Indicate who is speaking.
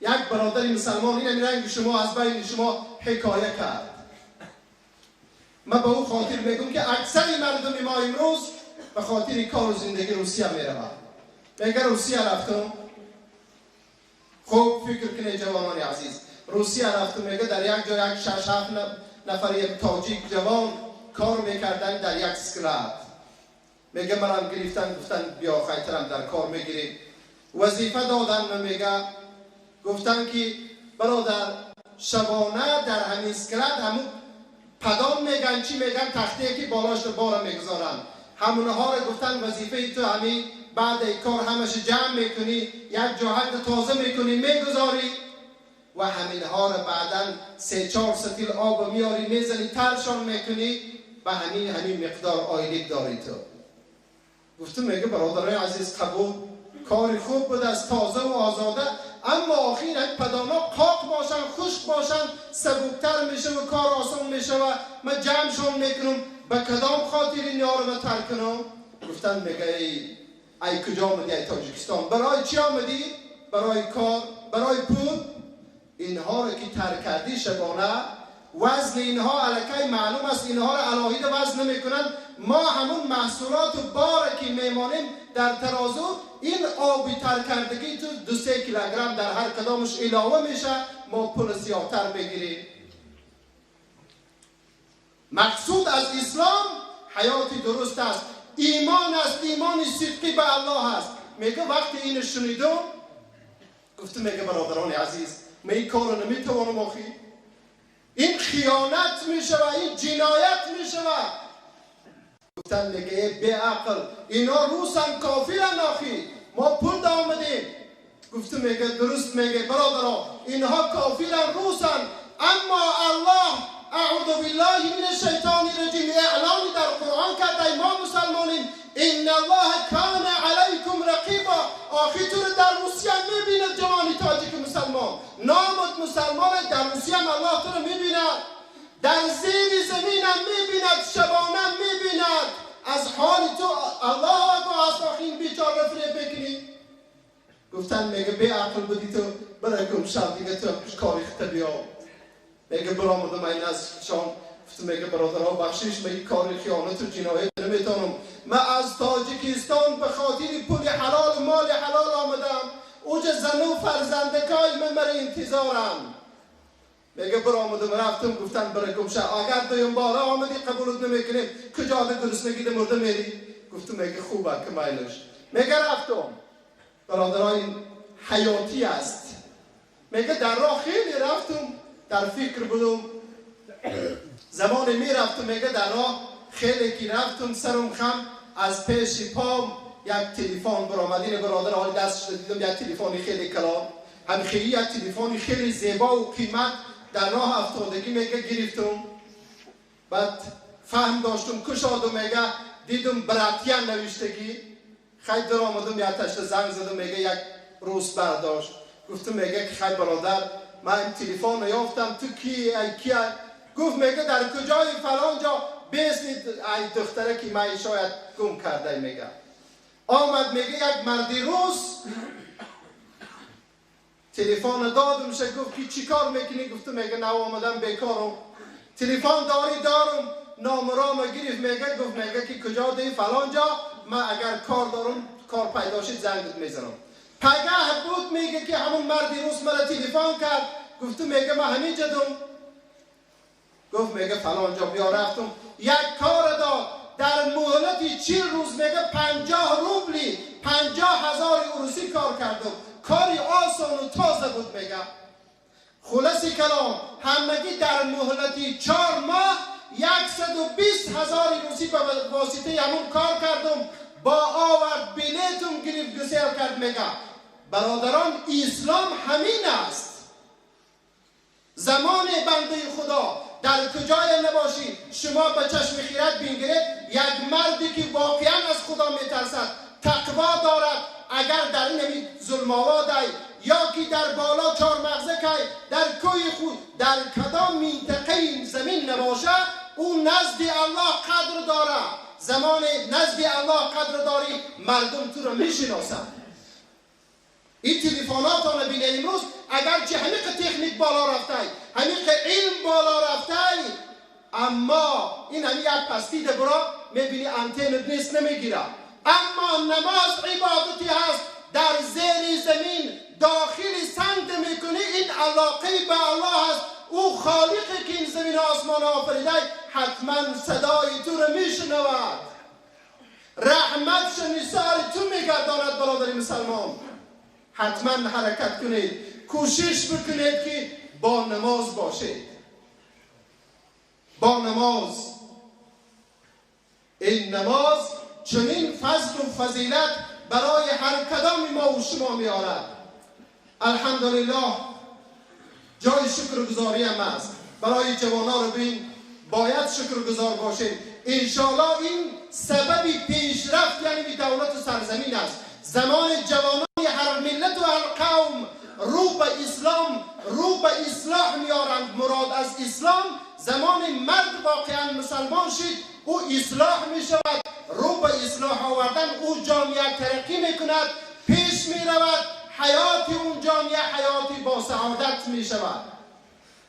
Speaker 1: یک برادری مسلمان این رنگ شما از بین شما حکایه کرد. من به او خاطر میگم که اکثر مردم ما امروز به خاطر کار و زندگی روسیه میروند. میگه روسیه رفتم. خوب فکر کنید جوانان عزیز، روسیه رفتم، میگه در یک جا یک 6-7 نفر یک تاجیک جوان کار میکردن در یک اسکلات. میگه منم گرفتن گفتن بیا خیترم در کار میگیری. وظیفه دادن. میگه گفتن که برادر شبانه در همین اسکلات همون پدام میگن چی میگن تخته که بالاش بارا میگذارن، همونها رو گفتن وظیفه تو همین بعد ای کار همش جمع میکنی، یک جاهد تازه میکنی میگذاری و همینها رو بعدا 3-4 ستیل آب میاری میزنی ترشان میکنی و همین مقدار آیلیک داری تو. گفتم میگه برادرای عزیز قبول، کار خوب بود از تازه و آزاده، اما آخیر پداما قاق باشن خشک باشن سبکتر میشه و کار آسان میشه و من جمعشون میکنم. به کدام خاطر این یارو من ترک کنم؟ گفتن میگه ای کجا آمدی ای تاجیکستان؟ برای چی آمدی؟ برای کار؟ برای پول؟ اینها رو که ترک کردی شبانه وزن اینها علکی معلوم است، اینها رو علاهیده وزن نمیکنن. ما همون محصولات و بار که میمانیم در ترازو این آبی تر کردگی تو 2-3 کیلوگرم در هر کدامش علاوه میشه، ما پول سیاه‌تر بگیریم. مقصود از اسلام حیاتی درست است، ایمان است، ایمان صدقی به الله است. میگه وقتی اینو شنیدم گفتم میگه برادران عزیز من این کارو نمیتوانم آخی، این خیانت میشه و این جنایت میشه. گفتن میگه به عقل اینا روسن کافرن آخی، ما پول آمدیم. گفتم میگه درست میگه برادران اینها کافرن روسن، اما الله اعوذ بالله من الشیطان الرجیم اعلان در قرآن کرد ای ما مسلمانین ان الله کان علیکم رقیبا. آخی تو رو در روسیه میبیند جوانی تاجیک مسلمان، نامت مسلمان در روسیه هم الله تو رو میبیند، در زیر زمین هم میبیند، شبانه میبیند. از حال تو الله اکبر است آخی این بیچاره فریب بکنی. گفتن میگه به عقل بودی تو برای گم شب دیگه تو کاری خطه بیا. میگه برآمدم این از شام گفتم میگه برادرها بخشش من این کار خیانت و جنایت نمیتونم. من از تاجیکستان به خاطر پول حلال مال حلال آمدم، اوج زن و فرزندکای من برای انتظارم. میگه برآمدم رفتم گفتن برای گم شب اگر دویم باره آمدی قبولت نمیکنیم، کجا به درست نگیده مرده میری؟ گفتم میگه خوبه که میلش. میگه رفتم برادرها این حیاتی است. میگه در راه خیلی رفتم در فکر بودم، زمان میرفتم میگه در راه خیلی که رفتم سرم خم از پیش پام یک تلفن برآمد. این برادر حال دستش دیدم یک تلفن خیلی کلان، هم خیلی یک تلفن خیلی زیبا و قیمت در راه افتادگی میگه گرفتم. بعد فهم داشتم کشادم میگه دیدم براتیان نوشتگی خیلی در آمدم یک تشت زنگ زدم میگه یک روز برداشت. گفتم میگه که خیلی برادر من این تلفن رو یافتم تو کی ای کی؟ گفت میگه در کجای فلان جا بیستید ای دختره که من شاید گم کرده. میگه آمد میگه یک مردی روس تلفن دادم شه. گفت که چی کار میکنی؟ گفتم میگه نه آمدم بیکارم. تلفن دارم نامرام گرفت. میگه گفت میگه که کجا دی فلان جا، من اگر کار دارم کار پیدا شد زنگت میزنم. پگاه بود میگه که همون مردی روس مرا تلفن کرد. گفتم میگه من همین جدم. گفت میگه فلان جا بیا. رفتم یک کار داد در مهلت 40 روز میگه 50 روبلی 50,000 روسی کار کردم. کاری آسان و تازه بود. میگه خلاصی کلام همگی در مهلت 4 ماه 120,000 روسی به واسطه همون کار کردم. با آورد بلیتم گرفت گسیل کرد. میگه برادران اسلام همین است. زمان بنده خدا در کجای نباشی شما به چشم خیرت بینگرید یک مردی که واقعا از خدا میترسد، تقوا دارد، اگر در این ظلم آوادی یا که در بالا 4 مغزه که در کوی خود در کدام منطقه زمین نباشه او نزد الله قدر داره. زمان نزد الله قدر داری مردم تو رو میشناسن. این تلفنات ها بینه امروز اگرچه همیق تکنیک بالا رفته همیق علم بالا رفته اما این همی یک پستی ده برا میبینی انتنت نیست نمیگیره. اما نماز عبادتی هست در زیر زمین داخل سنگ میکنی. این علاقه به الله هست. او خالقی که این زمین آسمان آفریده حتما صدای تو رو میشنود. رحمتش نثار تو میگرداند. برادر مسلمان حتما حرکت کنید، کوشش بکنید که با نماز باشید. با نماز. این نماز چنین فضل و فضیلت برای هر کدام ما و شما میارد. الحمدلله جای شکرگزاری هم است. برای جوانان رو بین باید شکرگزار باشید. انشاءالله این سبب پیشرفت یعنی دولت سرزمین است. زمان جوانان هر ملت و هر قوم رو به اسلام، رو به اصلاح میارند. مراد از اسلام زمان مرد واقعا مسلمان شد او اصلاح می شود. رو به اصلاح آوردن او جامعه ترقی می کند، پیش می رود. حیات اون جامعه حیاتی با سعادت می شود.